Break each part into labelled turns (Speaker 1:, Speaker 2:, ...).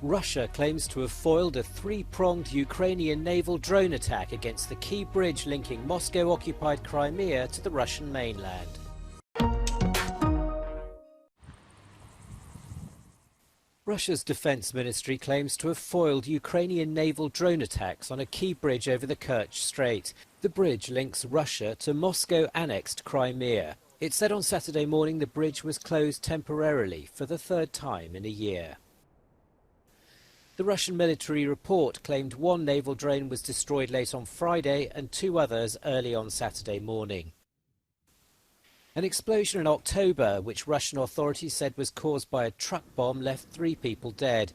Speaker 1: Russia claims to have foiled a three-pronged Ukrainian naval drone attack against the key bridge linking Moscow-occupied Crimea to the Russian mainland. Russia's defense ministry claims to have foiled Ukrainian naval drone attacks on a key bridge over the Kerch Strait. The bridge links Russia to Moscow-annexed Crimea. It said on Saturday morning the bridge was closed temporarily for the third time in a year. The Russian military report claimed one naval drone was destroyed late on Friday and two others early on Saturday morning. An explosion in October, which Russian authorities said was caused by a truck bomb, left 3 people dead.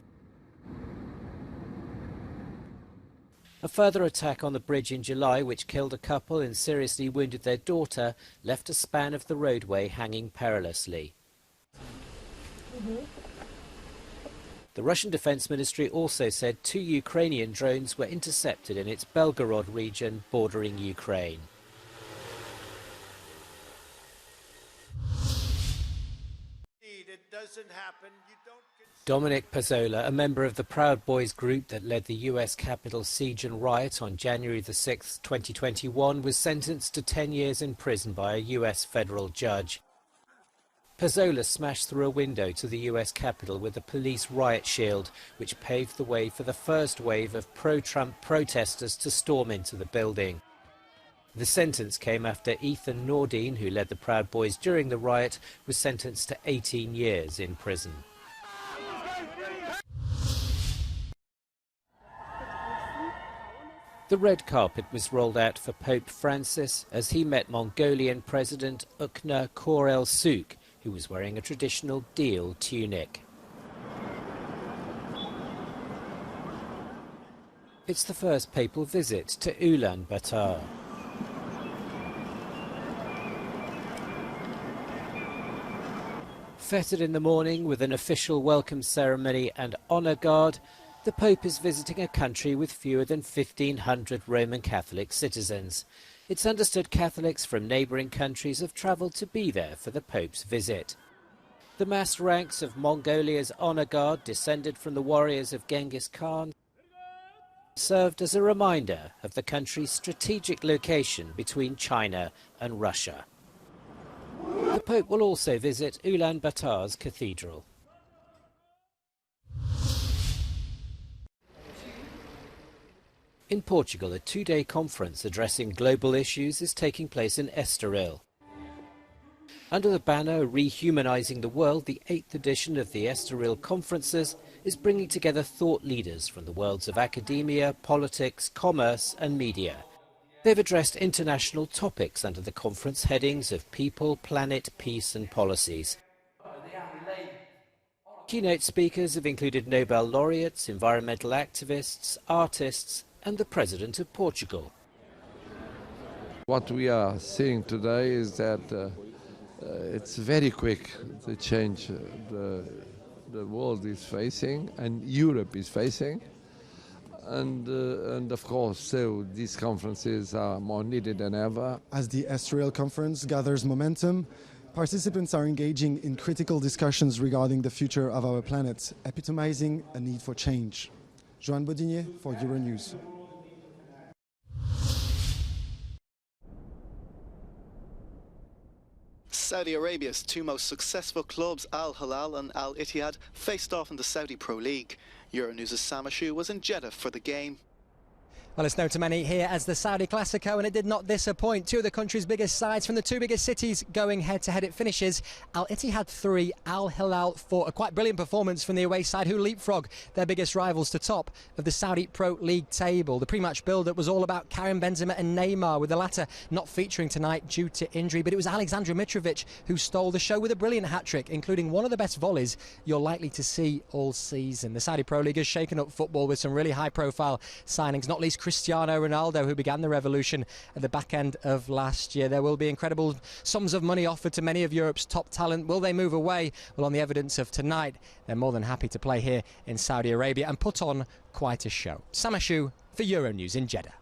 Speaker 1: A further attack on the bridge in July, which killed a couple and seriously wounded their daughter, left a span of the roadway hanging perilously. The Russian Defense Ministry also said 2 Ukrainian drones were intercepted in its Belgorod region bordering Ukraine. Dominic Passola, a member of the Proud Boys group that led the US Capitol siege and riot on January the 6th, 2021, was sentenced to 10 years in prison by a US federal judge. Passola smashed through a window to the US Capitol with a police riot shield, which paved the way for the first wave of pro-Trump protesters to storm into the building. The sentence came after Ethan Nordine, who led the Proud Boys during the riot, was sentenced to 18 years in prison. The red carpet was rolled out for Pope Francis as he met Mongolian President Ukna Korelsuk, who was wearing a traditional deal tunic. It's the first papal visit to Ulaanbaatar. Fettered in the morning with an official welcome ceremony and honour guard, the Pope is visiting a country with fewer than 1,500 Roman Catholic citizens. It's understood Catholics from neighbouring countries have travelled to be there for the Pope's visit. The massed ranks of Mongolia's honour guard, descended from the warriors of Genghis Khan, served as a reminder of the country's strategic location between China and Russia. The Pope will also visit Ulaanbaatar's cathedral. In Portugal, a 2-day conference addressing global issues is taking place in Estoril. Under the banner Rehumanizing the World, the 8th edition of the Estoril Conferences is bringing together thought leaders from the worlds of academia, politics, commerce and media. They've addressed international topics under the conference headings of people, planet, peace and policies. Keynote speakers have included Nobel laureates, environmental activists, artists and the President of Portugal.
Speaker 2: What we are seeing today is that it's very quick, the change the world is facing and Europe is facing. And of course, so these conferences are more needed than ever.
Speaker 3: As the Estoril conference gathers momentum, participants are engaging in critical discussions regarding the future of our planet, epitomizing a need for change. Joan Bodinier for Euronews.
Speaker 4: Saudi Arabia's 2 most successful clubs, Al Hilal and Al Ittihad, faced off in the Saudi Pro League. Euronews' Sam Ashu was in Jeddah for the game.
Speaker 5: Well, it's known to many here as the Saudi Classico, and it did not disappoint. 2 of the country's biggest sides from the 2 biggest cities going head-to-head. It finishes Al Ittihad 3, Al Hilal 4. A quite brilliant performance from the away side, who leapfrog their biggest rivals to top of the Saudi Pro League table. The pre-match build-up was all about Karim Benzema and Neymar, with the latter not featuring tonight due to injury. But it was Aleksandar Mitrovic who stole the show with a brilliant hat-trick, including one of the best volleys you're likely to see all season. The Saudi Pro League has shaken up football with some really high-profile signings, not least Cristiano Ronaldo, who began the revolution at the back end of last year. There will be incredible sums of money offered to many of Europe's top talent. Will they move away? Well, on the evidence of tonight, they're more than happy to play here in Saudi Arabia and put on quite a show. Sam Ashu for Euronews in Jeddah.